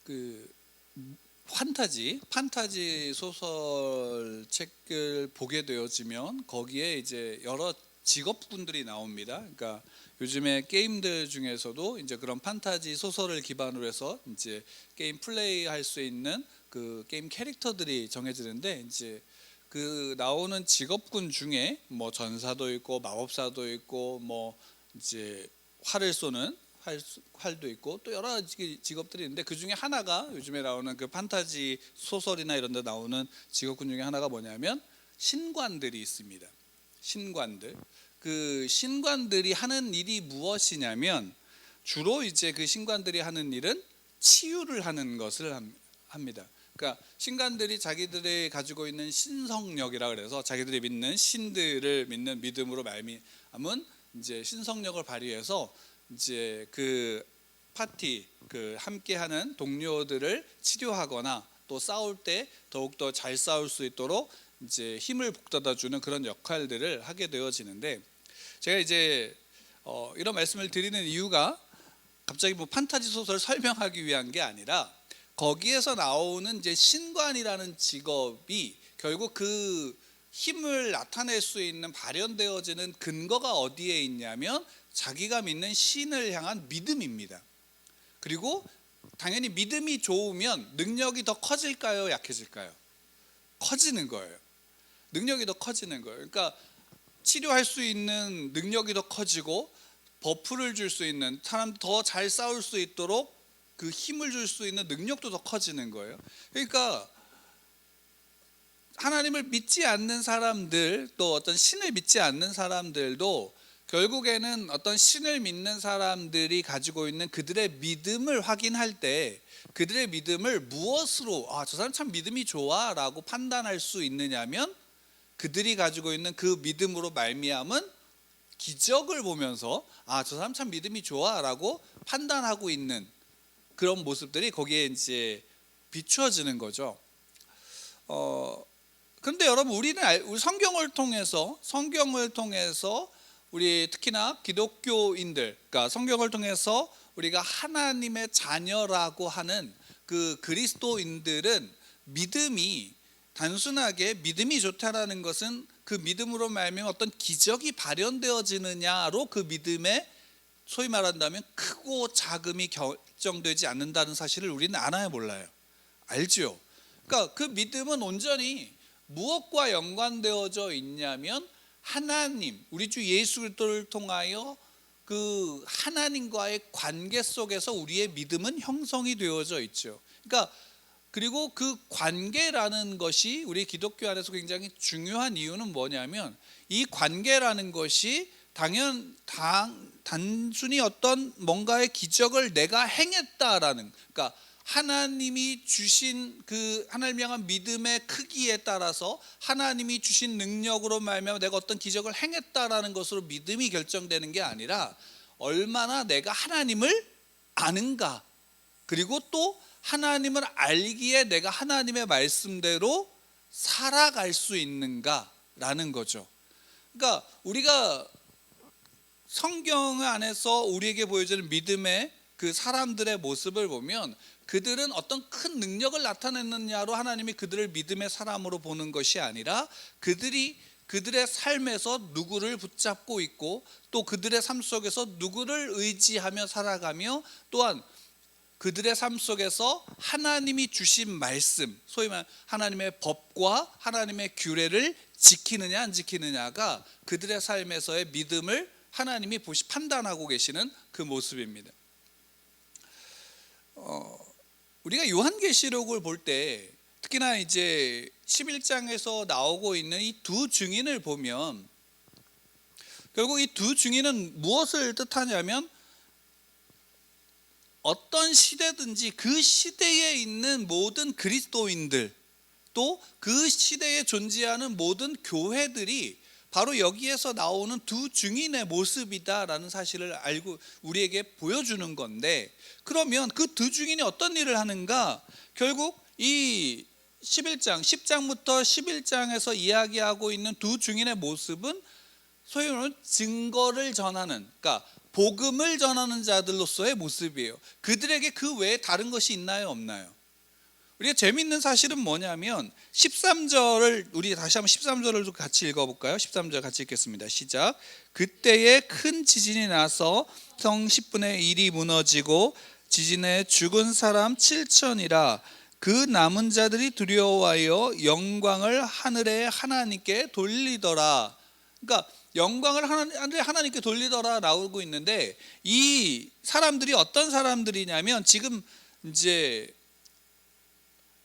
그 판타지 소설책을 보게 되어지면 거기에 이제 여러 직업군들이 나옵니다. 그러니까 요즘에 게임들 중에서도 이제 그런 판타지 소설을 기반으로 해서 이제 게임 플레이할 수 있는 그 게임 캐릭터들이 정해지는데, 이제 그 나오는 직업군 중에 뭐 전사도 있고 마법사도 있고 뭐 이제 활을 쏘는 활도 있고 또 여러 가지 직업들이 있는데, 그 중에 하나가 요즘에 나오는 그 판타지 소설이나 이런 데 나오는 직업군 중에 하나가 뭐냐면 신관들이 있습니다. 신관들. 그 신관들이 하는 일이 무엇이냐면, 주로 이제 그 신관들이 하는 일은 치유를 하는 것을 합니다. 그러니까 신관들이 자기들이 가지고 있는 신성력이라 그래서 자기들이 믿는 신들을 믿는 믿음으로 말미암은 이제 신성력을 발휘해서 이제 그 파티, 그 함께하는 동료들을 치료하거나 또 싸울 때 더욱더 잘 싸울 수 있도록 이제 힘을 북돋아 주는 그런 역할들을 하게 되어지는데, 제가 이제 이런 말씀을 드리는 이유가 갑자기 뭐 판타지 소설을 설명하기 위한 게 아니라, 거기에서 나오는 이제 신관이라는 직업이 결국 그 힘을 나타낼 수 있는 발현되어지는 근거가 어디에 있냐면 자기가 믿는 신을 향한 믿음입니다. 그리고 당연히 믿음이 좋으면 능력이 더 커질까요, 약해질까요? 커지는 거예요. 능력이 더 커지는 거예요. 그러니까 치료할 수 있는 능력이 더 커지고, 버프를 줄 수 있는 사람, 더 잘 싸울 수 있도록 그 힘을 줄 수 있는 능력도 더 커지는 거예요. 그러니까 하나님을 믿지 않는 사람들, 또 어떤 신을 믿지 않는 사람들도 결국에는 어떤 신을 믿는 사람들이 가지고 있는 그들의 믿음을 확인할 때, 그들의 믿음을 무엇으로 저 사람 참 믿음이 좋아 라고 판단할 수 있느냐면, 그들이 가지고 있는 그 믿음으로 말미암은 기적을 보면서 저 사람 참 믿음이 좋아 라고 판단하고 있는 그런 모습들이 거기에 이제 비추어지는 거죠. 그런데 여러분, 우리는 우리 성경을 통해서 우리 특히나 기독교인들, 그러니까 성경을 통해서 우리가 하나님의 자녀라고 하는 그 그리스도인들은 믿음이, 단순하게 믿음이 좋다라는 것은 그 믿음으로 말미암아 어떤 기적이 발현되어지느냐로 그 믿음의, 소위 말한다면 크고 작음이 결정되지 않는다는 사실을 우리는 알아야 몰라요? 알죠? 그러니까 그 믿음은 온전히 무엇과 연관되어져 있냐면, 하나님, 우리 주 예수 그리스도를 통하여 그 하나님과의 관계 속에서 우리의 믿음은 형성이 되어져 있죠. 그러니까 그리고 그 관계라는 것이 우리 기독교 안에서 굉장히 중요한 이유는 뭐냐면, 이 관계라는 것이 단순히 어떤 뭔가의 기적을 내가 행했다라는, 그러니까 하나님이 주신 그 하나님을 향한 믿음의 크기에 따라서 하나님이 주신 능력으로 말미암아 내가 어떤 기적을 행했다라는 것으로 믿음이 결정되는 게 아니라, 얼마나 내가 하나님을 아는가, 그리고 또 하나님을 알기에 내가 하나님의 말씀대로 살아갈 수 있는가라는 거죠. 그러니까 우리가 성경 안에서 우리에게 보여주는 믿음의 그 사람들의 모습을 보면, 그들은 어떤 큰 능력을 나타냈느냐로 하나님이 그들을 믿음의 사람으로 보는 것이 아니라, 그들의 삶에서 누구를 붙잡고 있고, 또 그들의 삶 속에서 누구를 의지하며 살아가며, 또한 그들의 삶 속에서 하나님이 주신 말씀, 소위 말하는 하나님의 법과 하나님의 규례를 지키느냐 안 지키느냐가 그들의 삶에서의 믿음을 하나님이 판단하고 계시는 그 모습입니다. 우리가 요한계시록을 볼 때, 특히나 이제 11장에서 나오고 있는 이 두 증인을 보면, 결국 이 두 증인은 무엇을 뜻하냐면, 어떤 시대든지 그 시대에 있는 모든 그리스도인들, 또 그 시대에 존재하는 모든 교회들이 바로 여기에서 나오는 두 증인의 모습이다라는 사실을 알고 우리에게 보여주는 건데, 그러면 그 두 증인이 어떤 일을 하는가? 결국 이 10장부터 11장에서 이야기하고 있는 두 증인의 모습은 소위 말하는 증거를 전하는, 그러니까 복음을 전하는 자들로서의 모습이에요. 그들에게 그 외에 다른 것이 있나요, 없나요? 우리가 재밌는 사실은 뭐냐면 13절을 우리 다시 한번 13절을 같이 읽어볼까요? 13절 같이 읽겠습니다. 시작. 그때에 큰 지진이 나서 성 10분의 1이 무너지고 지진에 죽은 사람 7천이라. 그 남은 자들이 두려워하여 영광을 하늘의 하나님께 돌리더라. 그러니까 영광을 하나님께 돌리더라 나오고 있는데, 이 사람들이 어떤 사람들이냐면 지금 이제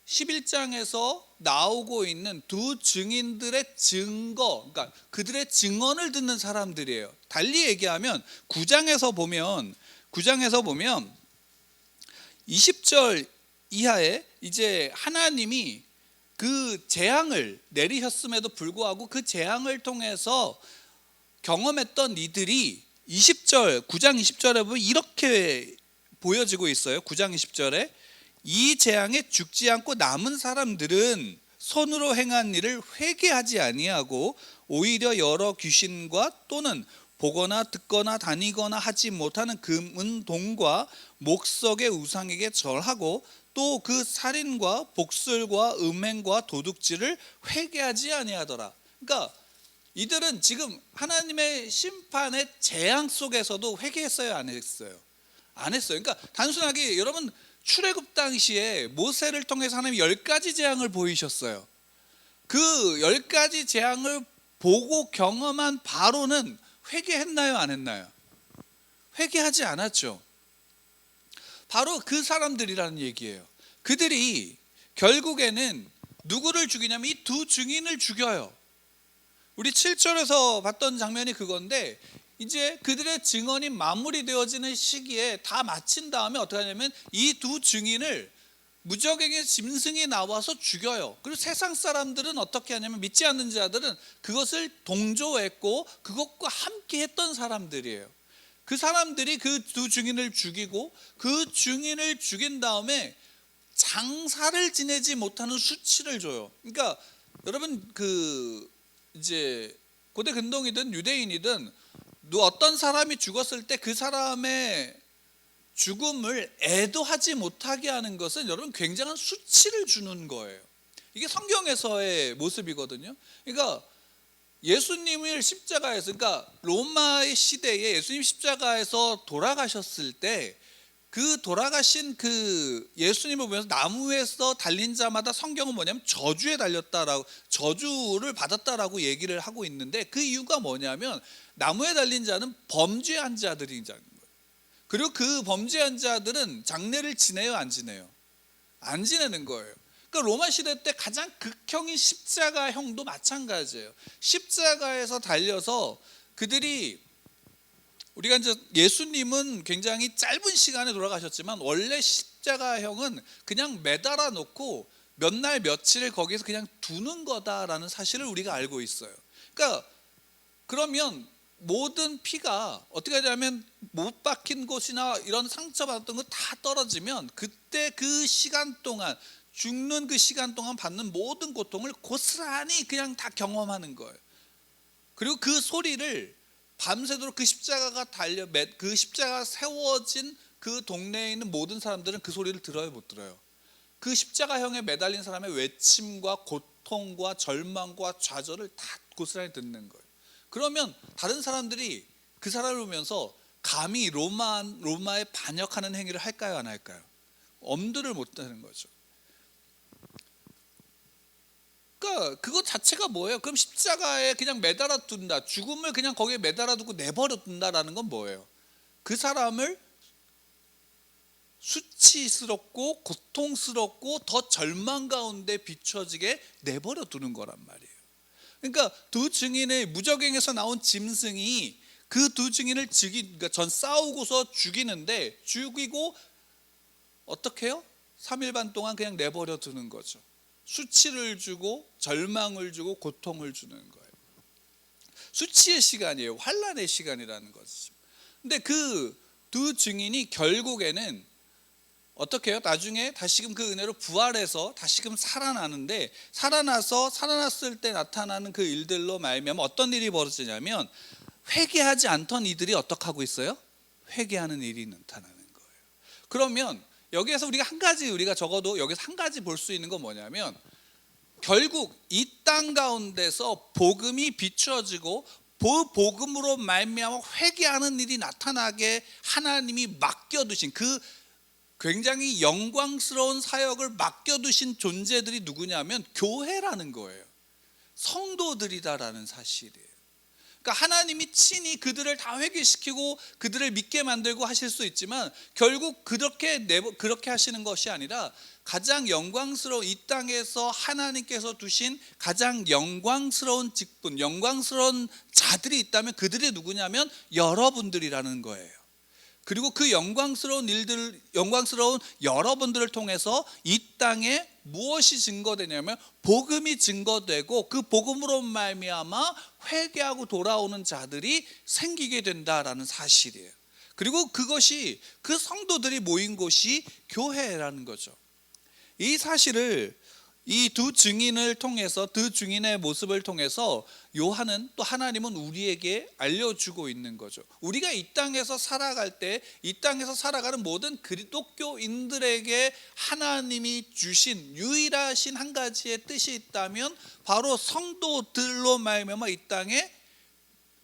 11장에서 나오고 있는 두 증인들의 증거, 그러니까 그들의 증언을 듣는 사람들이에요. 달리 얘기하면 9장에서 보면 20절 이하에 이제 하나님이 그 재앙을 내리셨음에도 불구하고 그 재앙을 통해서 경험했던 이들이 9장 20절에 보면 이렇게 보여지고 있어요. 9장 20절에 이 재앙에 죽지 않고 남은 사람들은 손으로 행한 일을 회개하지 아니하고 오히려 여러 귀신과 또는 보거나 듣거나 다니거나 하지 못하는 금은 동과 목석의 우상에게 절하고 또 그 살인과 복술과 음행과 도둑질을 회개하지 아니하더라. 그러니까 이들은 지금 하나님의 심판의 재앙 속에서도 회개했어요, 안 했어요? 안 했어요. 그러니까 단순하게 여러분 출애굽 당시에 모세를 통해서 하나님이 10가지 재앙을 보이셨어요. 그 10가지 재앙을 보고 경험한 바로는 회개했나요, 안 했나요? 회개하지 않았죠. 바로 그 사람들이라는 얘기예요. 그들이 결국에는 누구를 죽이냐면 이 두 증인을 죽여요. 우리 7절에서 봤던 장면이 그건데, 이제 그들의 증언이 마무리되어지는 시기에 다 마친 다음에 어떻게 하냐면 이 두 증인을 무적행의 짐승이 나와서 죽여요. 그리고 세상 사람들은 어떻게 하냐면, 믿지 않는 자들은 그것을 동조했고 그것과 함께 했던 사람들이에요. 그 사람들이 그 두 증인을 죽이고 그 증인을 죽인 다음에 장사를 지내지 못하는 수치를 줘요. 그러니까 여러분 그 이제 고대 근동이든 유대인이든 어떤 사람이 죽었을 때 그 사람의 죽음을 애도하지 못하게 하는 것은 여러분 굉장한 수치를 주는 거예요. 이게 성경에서의 모습이거든요. 그러니까 예수님을 십자가에서, 그러니까 로마의 시대에 예수님 십자가에서 돌아가셨을 때 그 돌아가신 그 예수님을 보면서 나무에서 달린 자마다 성경은 뭐냐면 저주에 달렸다라고, 저주를 받았다라고 얘기를 하고 있는데, 그 이유가 뭐냐면 나무에 달린 자는 범죄한 자들인 자인 거예요. 그리고 그 범죄한 자들은 장례를 지내요, 안 지내요? 안 지내는 거예요. 그러니까 로마 시대 때 가장 극형이 십자가형도 마찬가지예요. 십자가에서 달려서 그들이, 우리가 이제 예수님은 굉장히 짧은 시간에 돌아가셨지만 원래 십자가형은 그냥 매달아 놓고 몇 날 며칠을 거기서 그냥 두는 거다라는 사실을 우리가 알고 있어요. 그러니까 그러면 모든 피가 어떻게 하냐면 못 박힌 곳이나 이런 상처받았던 거 다 떨어지면 그때 그 시간 동안, 죽는 그 시간 동안 받는 모든 고통을 고스란히 그냥 다 경험하는 거예요. 그리고 그 소리를 밤새도록 그 십자가가 그 십자가가 세워진 그 동네에 있는 모든 사람들은 그 소리를 들어요, 못 들어요? 그 십자가형에 매달린 사람의 외침과 고통과 절망과 좌절을 다 고스란히 듣는 거예요. 그러면 다른 사람들이 그 사람을 보면서 감히 로마에 반역하는 행위를 할까요, 안 할까요? 엄두를 못 내는 거죠. 그러니까 그것 자체가 뭐예요? 그럼 십자가에 그냥 매달아 둔다, 죽음을 그냥 거기에 매달아 두고 내버려 둔다라는 건 뭐예요? 그 사람을 수치스럽고 고통스럽고 더 절망 가운데 비춰지게 내버려 두는 거란 말이에요. 그러니까 두 증인의 무적행에서 나온 짐승이 그 두 증인을 그러니까 전 싸우고서 죽이고 어떻게 해요? 3일 반 동안 그냥 내버려 두는 거죠. 수치를 주고 절망을 주고 고통을 주는 거예요. 수치의 시간이에요. 환난의 시간이라는 거죠. 근데 그 두 증인이 결국에는 어떻게 해요? 나중에 다시금 그 은혜로 부활해서 다시금 살아나는데, 살아났을 때 나타나는 그 일들로 말미암아 어떤 일이 벌어지냐면, 회개하지 않던 이들이 어떻게 하고 있어요? 회개하는 일이 나타나는 거예요. 그러면 여기에서 우리가 적어도 여기서 한 가지 볼 수 있는 건 뭐냐면, 결국 이 땅 가운데서 복음이 비추어지고 복음으로 말미암아 회개하는 일이 나타나게 하나님이 맡겨두신 그 굉장히 영광스러운 사역을 맡겨두신 존재들이 누구냐면 교회라는 거예요. 성도들이다라는 사실이에요. 그러니까 하나님이 친히 그들을 다 회개시키고 그들을 믿게 만들고 하실 수 있지만, 결국 그렇게 하시는 것이 아니라 가장 영광스러운 이 땅에서 하나님께서 두신 가장 영광스러운 직분, 영광스러운 자들이 있다면 그들이 누구냐면 여러분들이라는 거예요. 그리고 그 영광스러운 여러분들을 통해서 이 땅에 무엇이 증거되냐면 복음이 증거되고, 그 복음으로 말미암아 회개하고 돌아오는 자들이 생기게 된다라는 사실이에요. 그리고 그것이 그 성도들이 모인 곳이 교회라는 거죠. 이 사실을 이 두 증인을 통해서, 두 증인의 모습을 통해서 요한은, 또 하나님은 우리에게 알려주고 있는 거죠. 우리가 이 땅에서 살아갈 때, 이 땅에서 살아가는 모든 그리스도교인들에게 하나님이 주신 유일하신 한 가지의 뜻이 있다면 바로 성도들로 말미암아 이 땅에,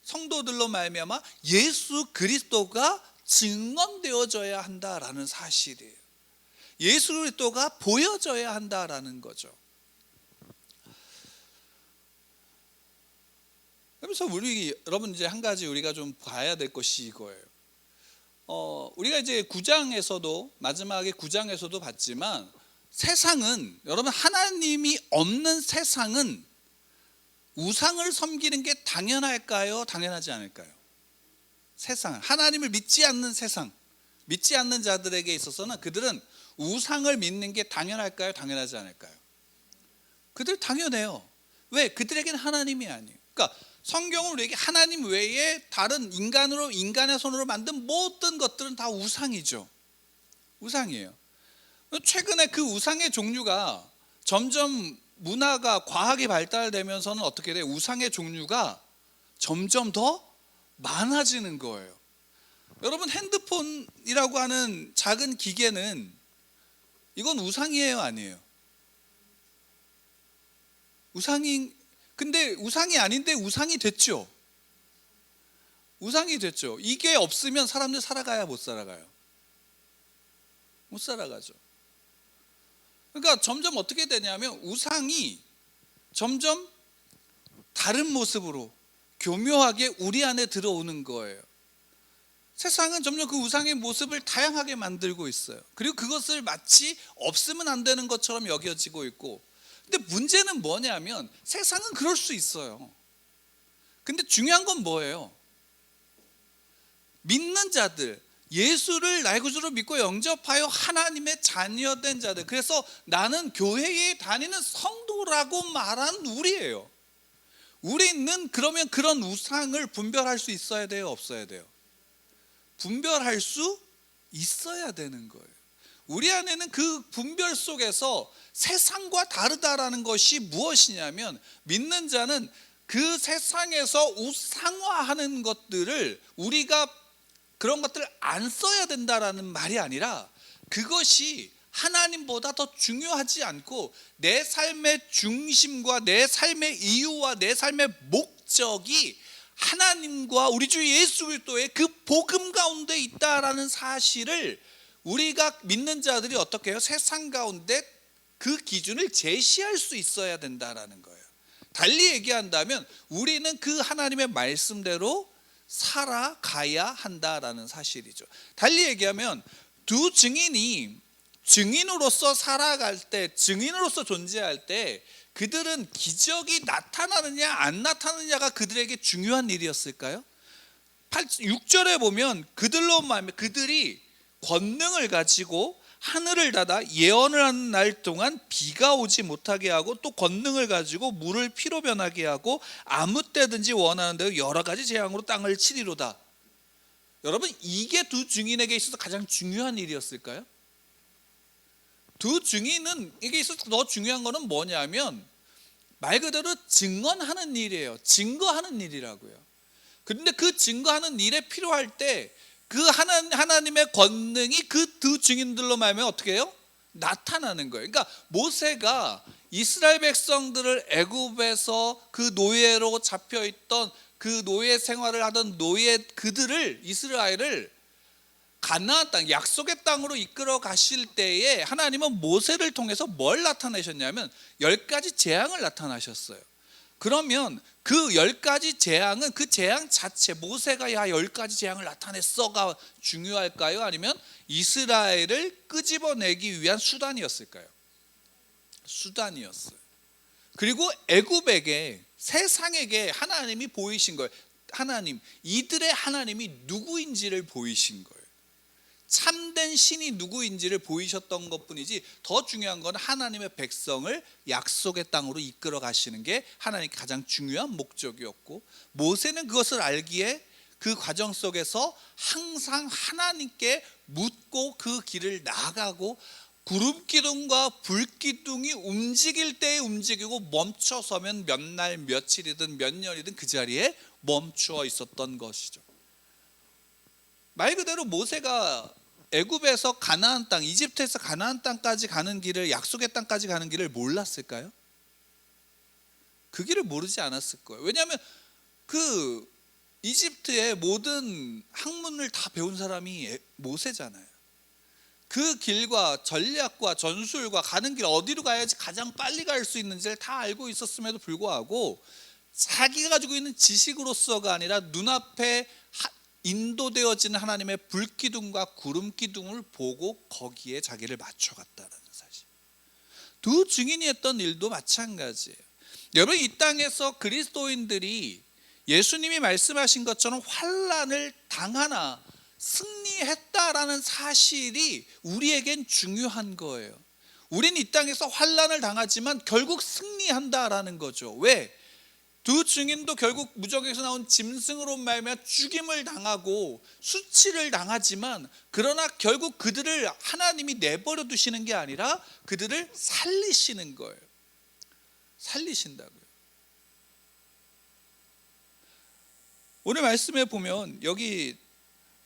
성도들로 말미암아 예수 그리스도가 증언되어져야 한다라는 사실이에요. 예수 그리스도가 보여져야 한다라는 거죠. 그래서 여러분 이제 한 가지 우리가 좀 봐야 될 것이 이거예요. 우리가 이제 9장에서도, 마지막에 9장에서도 봤지만, 세상은, 여러분 하나님이 없는 세상은 우상을 섬기는 게 당연할까요? 당연하지 않을까요? 세상, 하나님을 믿지 않는 세상, 믿지 않는 자들에게 있어서는 그들은 우상을 믿는 게 당연할까요? 당연하지 않을까요? 그들 당연해요. 왜? 그들에게는 하나님이 아니에요. 그러니까 성경은 우리에게 하나님 외에 다른 인간의 손으로 만든 모든 것들은 다 우상이죠. 우상이에요. 최근에 그 우상의 종류가 점점 문화가, 과학이 발달되면서는 어떻게 돼요? 우상의 종류가 점점 더 많아지는 거예요. 여러분 핸드폰이라고 하는 작은 기계는, 이건 우상이에요, 아니에요? 근데 우상이 아닌데 우상이 됐죠. 우상이 됐죠. 이게 없으면 사람들 살아가야 못 살아가요. 못 살아가죠. 그러니까 점점 어떻게 되냐면 우상이 점점 다른 모습으로 교묘하게 우리 안에 들어오는 거예요. 세상은 점점 그 우상의 모습을 다양하게 만들고 있어요. 그리고 그것을 마치 없으면 안 되는 것처럼 여겨지고 있고, 근데 문제는 뭐냐면 세상은 그럴 수 있어요. 근데 중요한 건 뭐예요? 믿는 자들, 예수를 나의 구주로 믿고 영접하여 하나님의 자녀된 자들, 그래서 나는 교회에 다니는 성도라고 말한 우리예요. 우리는 그러면 그런 우상을 분별할 수 있어야 돼요, 없어야 돼요? 분별할 수 있어야 되는 거예요. 우리 안에는 그 분별 속에서 세상과 다르다라는 것이 무엇이냐면, 믿는 자는 그 세상에서 우상화하는 것들을, 우리가 그런 것들을 안 써야 된다라는 말이 아니라, 그것이 하나님보다 더 중요하지 않고 내 삶의 중심과 내 삶의 이유와 내 삶의 목적이 하나님과 우리 주 예수 그리스도의 그 복음 가운데 있다라는 사실을 우리가 믿는 자들이 어떻게 해요? 세상 가운데 그 기준을 제시할 수 있어야 된다라는 거예요. 달리 얘기한다면 우리는 그 하나님의 말씀대로 살아가야 한다라는 사실이죠. 달리 얘기하면 두 증인이 증인으로서 살아갈 때, 증인으로서 존재할 때 그들은 기적이 나타나느냐 안 나타나느냐가 그들에게 중요한 일이었을까요? 6절에 보면 그들이 권능을 가지고 하늘을 닫아 예언을 하는 날 동안 비가 오지 못하게 하고, 또 권능을 가지고 물을 피로 변하게 하고 아무 때든지 원하는 대로 여러 가지 재앙으로 땅을 치리로다. 여러분, 이게 두 증인에게 있어서 가장 중요한 일이었을까요? 두 증인에게 있어서 더 중요한 거는 뭐냐면 말 그대로 증언하는 일이에요. 증거하는 일이라고요. 그런데 그 증거하는 일에 필요할 때 그 하나님의 권능이 그 두 증인들로 말하면 어떻게 해요? 나타나는 거예요. 그러니까 모세가 이스라엘 백성들을 애굽에서 그 노예로 잡혀 있던 그 노예 생활을 하던 그들을 이스라엘을 가나안 땅 약속의 땅으로 이끌어 가실 때에 하나님은 모세를 통해서 뭘 나타내셨냐면 10가지 재앙을 나타나셨어요. 그러면 그 10가지 재앙은 그 재앙 자체, 모세가 야 10가지 재앙을 나타냈어가 중요할까요? 아니면 이스라엘을 끄집어내기 위한 수단이었을까요? 수단이었어요. 그리고 애굽에게, 세상에게 하나님이 보이신 거예요. 하나님, 이들의 하나님이 누구인지를 보이신 거예요. 참된 신이 누구인지를 보이셨던 것뿐이지 더 중요한 건 하나님의 백성을 약속의 땅으로 이끌어 가시는 게 하나님께 가장 중요한 목적이었고, 모세는 그것을 알기에 그 과정 속에서 항상 하나님께 묻고 그 길을 나아가고, 구름 기둥과 불 기둥이 움직일 때에 움직이고 멈춰서면 몇 날 며칠이든 몇 년이든 그 자리에 멈추어 있었던 것이죠. 말 그대로 모세가 애굽에서 가나안 땅, 이집트에서 가나안 땅까지 가는 길을, 약속의 땅까지 가는 길을 몰랐을까요? 그 길을 모르지 않았을 거예요. 왜냐하면 그 이집트의 모든 학문을 다 배운 사람이 모세잖아요. 그 길과 전략과 전술과 가는 길, 어디로 가야지 가장 빨리 갈 수 있는지를 다 알고 있었음에도 불구하고 자기가 가지고 있는 지식으로서가 아니라 눈앞에 인도되어지는 하나님의 불기둥과 구름기둥을 보고 거기에 자기를 맞춰갔다는 사실. 두 증인이 했던 일도 마찬가지예요. 여러분, 이 땅에서 그리스도인들이 예수님이 말씀하신 것처럼 환난을 당하나 승리했다라는 사실이 우리에겐 중요한 거예요. 우린 이 땅에서 환난을 당하지만 결국 승리한다라는 거죠. 왜? 두 증인도 결국 무적에서 나온 짐승으로 말미암아 죽임을 당하고 수치를 당하지만, 그러나 결국 그들을 하나님이 내버려 두시는 게 아니라 그들을 살리시는 거예요. 살리신다고요. 오늘 말씀에 보면 여기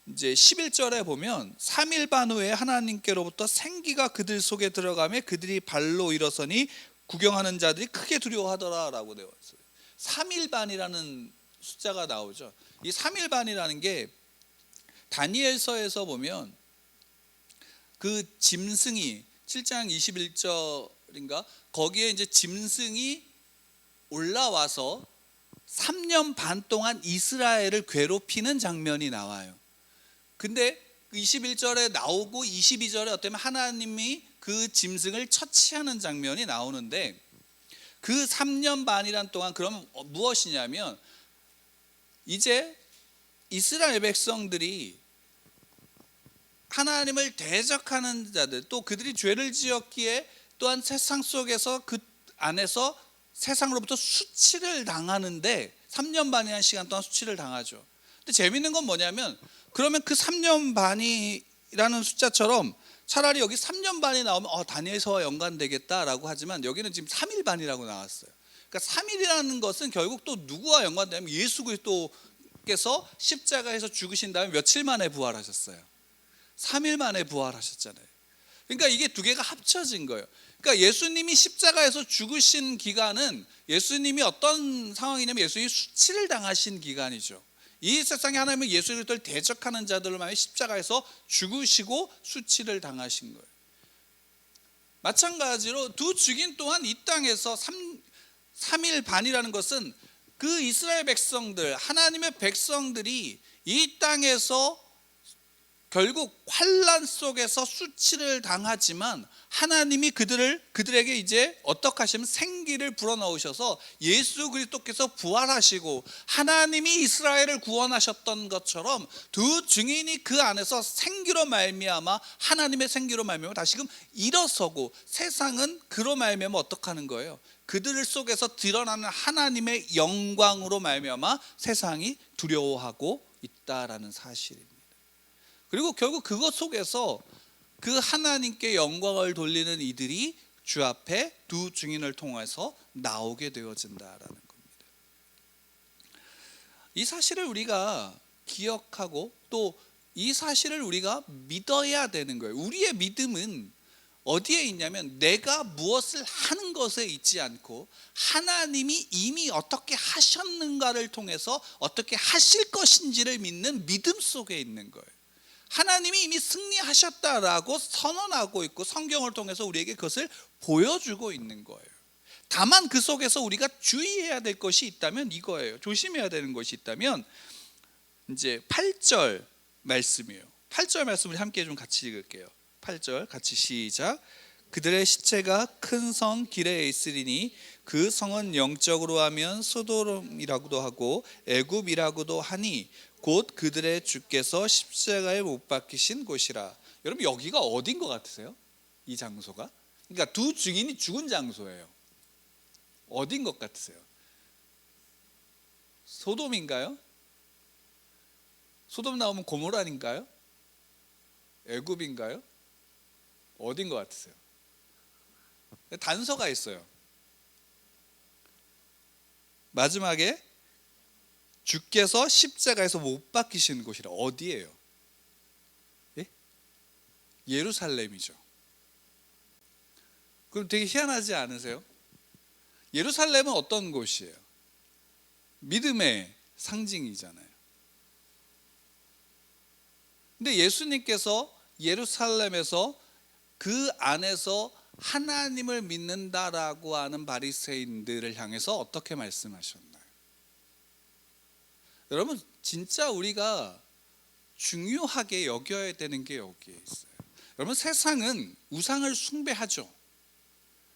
이제 11절에 보면 3일 반 후에 하나님께로부터 생기가 그들 속에 들어가며 그들이 발로 일어서니 구경하는 자들이 크게 두려워하더라 라고 되어 있어요. 3일 반이라는 숫자가 나오죠. 이 3일 반이라는 게 다니엘서에서 보면 그 짐승이 7장 21절인가 거기에 이제 짐승이 올라와서 3년 반 동안 이스라엘을 괴롭히는 장면이 나와요. 근데 21절에 나오고 22절에 어쩌면 하나님이 그 짐승을 처치하는 장면이 나오는데, 그 3년 반이란 동안 그러면 무엇이냐면 이제 이스라엘 백성들이 하나님을 대적하는 자들, 또 그들이 죄를 지었기에 또한 세상 속에서 그 안에서 세상으로부터 수치를 당하는데 3년 반이라는 시간 동안 수치를 당하죠. 근데 재밌는 건 뭐냐면, 그러면 그 3년 반이라는 숫자처럼 차라리 여기 3년 반이 나오면 다니엘서와 연관되겠다라고 하지만 여기는 지금 3일 반이라고 나왔어요. 그러니까 3일이라는 것은 결국 또 누구와 연관되냐면 예수 그리스도께서 십자가에서 죽으신 다음에 며칠 만에 부활하셨어요. 3일 만에 부활하셨잖아요. 그러니까 이게 두 개가 합쳐진 거예요. 그러니까 예수님이 십자가에서 죽으신 기간은 예수님이 어떤 상황이냐면 예수님이 수치를 당하신 기간이죠. 이 세상에 하나님은 예수 그리스도를 대적하는 자들을 말해 십자가에서 죽으시고 수치를 당하신 거예요. 마찬가지로 두 증인 또한 이 땅에서 3일 반이라는 것은 그 이스라엘 백성들, 하나님의 백성들이 이 땅에서 결국 환난 속에서 수치를 당하지만 하나님이 그들에게 이제 어떻게 하시면 생기를 불어넣으셔서 예수 그리스도께서 부활하시고 하나님이 이스라엘을 구원하셨던 것처럼 두 증인이 그 안에서 생기로 말미암아, 하나님의 생기로 말미암아 다시금 일어서고, 세상은 그로 말미암아 어떻게 하는 거예요? 그들 속에서 드러나는 하나님의 영광으로 말미암아 세상이 두려워하고 있다라는 사실입니다. 그리고 결국 그것 속에서 그 하나님께 영광을 돌리는 이들이 주 앞에 두 증인을 통해서 나오게 되어진다라는 겁니다. 이 사실을 우리가 기억하고 또 이 사실을 우리가 믿어야 되는 거예요. 우리의 믿음은 어디에 있냐면 내가 무엇을 하는 것에 있지 않고 하나님이 이미 어떻게 하셨는가를 통해서 어떻게 하실 것인지를 믿는 믿음 속에 있는 거예요. 하나님이 이미 승리하셨다라고 선언하고 있고 성경을 통해서 우리에게 그것을 보여주고 있는 거예요. 다만 그 속에서 우리가 주의해야 될 것이 있다면 이거예요. 조심해야 되는 것이 있다면 이제 8절 말씀이에요. 8절 말씀을 함께 좀 같이 읽을게요. 8절 같이 시작. 그들의 시체가 큰 성 기레에 있으리니 그 성은 영적으로 하면 소돔이라고도 하고 애굽이라고도 하니 곧 그들의 주께서 십자가에 못 박히신 곳이라. 여러분 여기가 어딘 것 같으세요? 이 장소가? 그러니까 두 증인이 죽은 장소예요. 어딘 것 같으세요? 소돔인가요? 소돔 나오면 고모라인가요? 애굽인가요? 어딘 것 같으세요? 단서가 있어요. 마지막에 주께서 십자가에서 못 박히신 곳이라. 어디예요? 예? 예루살렘이죠. 그럼 되게 희한하지 않으세요? 예루살렘은 어떤 곳이에요? 믿음의 상징이잖아요. 근데 예수님께서 예루살렘에서 그 안에서 하나님을 믿는다라고 하는 바리새인들을 향해서 어떻게 말씀하셨나요? 여러분 진짜 우리가 중요하게 여겨야 되는 게 여기에 있어요. 여러분 세상은 우상을 숭배하죠.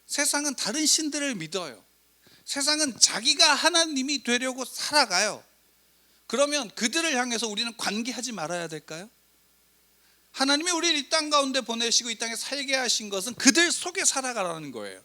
세상은 다른 신들을 믿어요. 세상은 자기가 하나님이 되려고 살아가요. 그러면 그들을 향해서 우리는 관계하지 말아야 될까요? 하나님이 우리를 이 땅 가운데 보내시고 이 땅에 살게 하신 것은 그들 속에 살아가라는 거예요.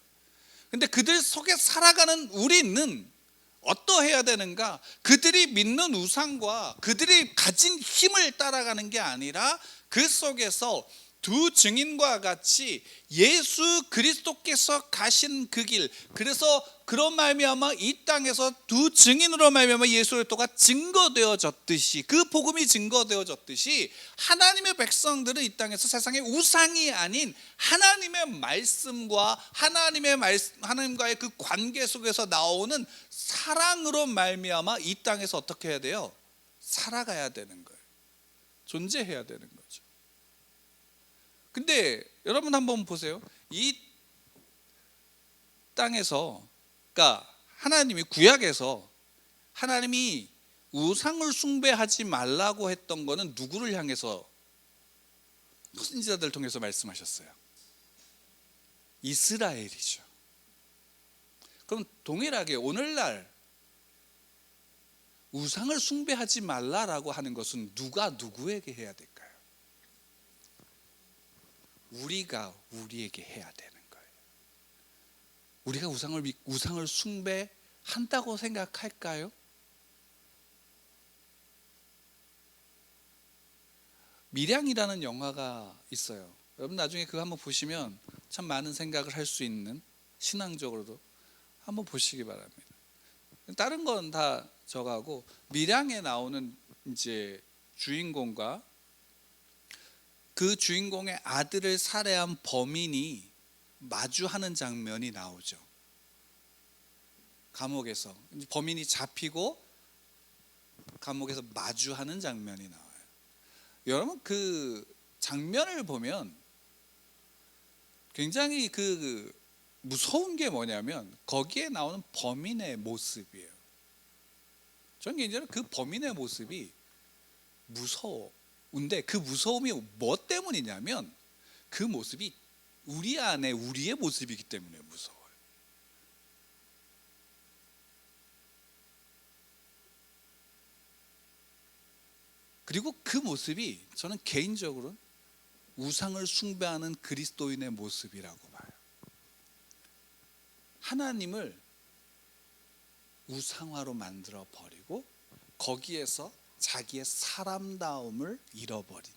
근데 그들 속에 살아가는 우리는 어떠해야 되는가? 그들이 믿는 우상과 그들이 가진 힘을 따라가는 게 아니라 그 속에서 두 증인과 같이 예수 그리스도께서 가신 그 길, 그래서 그런 말미암아 이 땅에서 두 증인으로 말미암아 예수 그리스도가 증거되어졌듯이, 그 복음이 증거되어졌듯이 하나님의 백성들은 이 땅에서 세상의 우상이 아닌 하나님의 말씀과 하나님과의 그 관계 속에서 나오는 사랑으로 말미암아 이 땅에서 어떻게 해야 돼요? 살아가야 되는 거예요. 존재해야 되는 거죠. 근데 여러분 한번 보세요. 이 땅에서, 그러니까 하나님이 구약에서 하나님이 우상을 숭배하지 말라고 했던 거는 누구를 향해서 선지자들을 통해서 말씀하셨어요? 이스라엘이죠. 그럼 동일하게 오늘날 우상을 숭배하지 말라라고 하는 것은 누가 누구에게 해야 될까요? 우리가 우리에게 해야 되는 거예요. 우리가 우상을 숭배한다고 생각할까요? 밀양이라는 영화가 있어요. 여러분 나중에 그거 한번 보시면 참 많은 생각을 할 수 있는, 신앙적으로도 한번 보시기 바랍니다. 다른 건 다 저거하고 밀양에 나오는 이제 주인공과 그 주인공의 아들을 살해한 범인이 마주하는 장면이 나오죠. 감옥에서 범인이 잡히고 감옥에서 마주하는 장면이 나와요. 여러분 그 장면을 보면 굉장히 그 무서운 게 뭐냐면 거기에 나오는 범인의 모습이에요. 저는 개인적으로 그 범인의 모습이 무서운데 그 무서움이 뭐 때문이냐면 그 모습이 우리 안에 우리의 모습이기 때문에 무서워요. 그리고 그 모습이 저는 개인적으로 우상을 숭배하는 그리스도인의 모습이라고 봐요. 하나님을 우상화로 만들어 버리고 거기에서 자기의 사람다움을 잃어버린.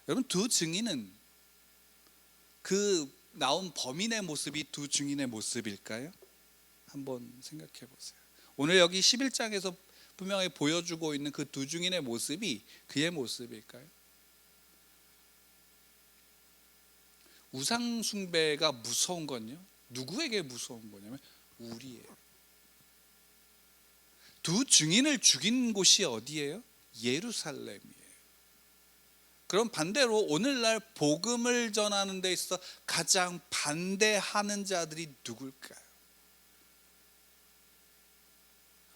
여러분 두 증인은 그 나온 범인의 모습이 두 증인의 모습일까요? 한번 생각해 보세요. 오늘 여기 11장에서 분명히 보여주고 있는 그 두 증인의 모습이 그의 모습일까요? 우상 숭배가 무서운 건요, 누구에게 무서운 거냐면 우리예요. 두 증인을 죽인 곳이 어디예요? 예루살렘이에요. 그럼 반대로 오늘날 복음을 전하는 데 있어 가장 반대하는 자들이 누굴까요?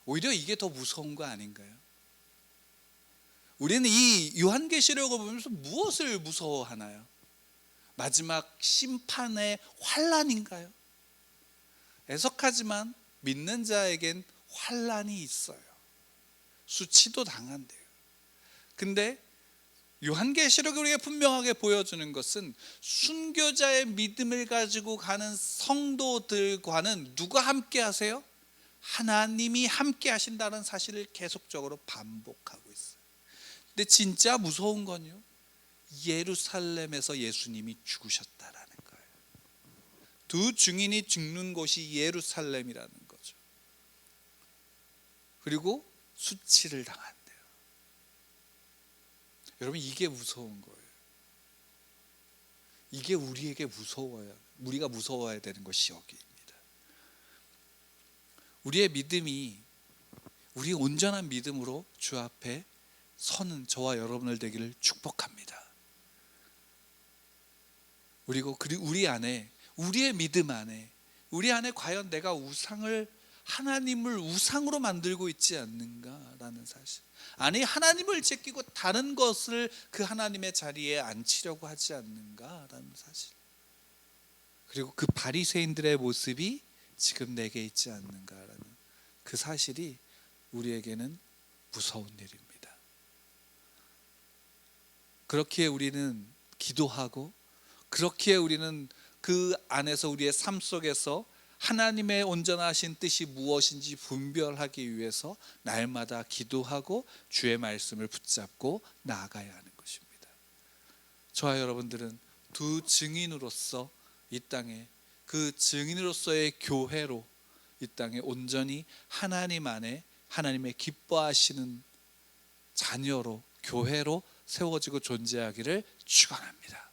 오히려 이게 더 무서운 거 아닌가요? 우리는 이 요한계시록을 보면서 무엇을 무서워하나요? 마지막 심판의 환난인가요? 애석하지만 믿는 자에겐 환난이 있어요. 수치도 당한대요. 근데 요한계시록이 우리에게 분명하게 보여주는 것은 순교자의 믿음을 가지고 가는 성도들과는 누가 함께 하세요? 하나님이 함께 하신다는 사실을 계속적으로 반복하고 있어요. 근데 진짜 무서운 건요, 예루살렘에서 예수님이 죽으셨다라는 거예요. 두 증인이 죽는 곳이 예루살렘이라는 거죠. 그리고 수치를 당한대요. 여러분, 이게 무서운 거예요. 이게 우리에게 우리가 무서워야 되는 것이 여기입니다. 우리의 믿음이, 우리 온전한 믿음으로 주 앞에 서는 저와 여러분을 되기를 축복합니다. 그리고 우리 안에, 우리의 믿음 안에, 우리 안에 과연 내가 하나님을 우상으로 만들고 있지 않는가라는 사실, 아니 하나님을 제끼고 다른 것을 그 하나님의 자리에 앉히려고 하지 않는가라는 사실, 그리고 그 바리새인들의 모습이 지금 내게 있지 않는가라는 그 사실이 우리에게는 무서운 일입니다. 그렇기에 우리는 기도하고, 그렇기에 우리는 그 안에서 우리의 삶 속에서 하나님의 온전하신 뜻이 무엇인지 분별하기 위해서 날마다 기도하고 주의 말씀을 붙잡고 나아가야 하는 것입니다. 저와 여러분들은 두 증인으로서 이 땅에, 그 증인으로서의 교회로 이 땅에 온전히 하나님 안에 하나님의 기뻐하시는 자녀로, 교회로 세워지고 존재하기를 축원합니다.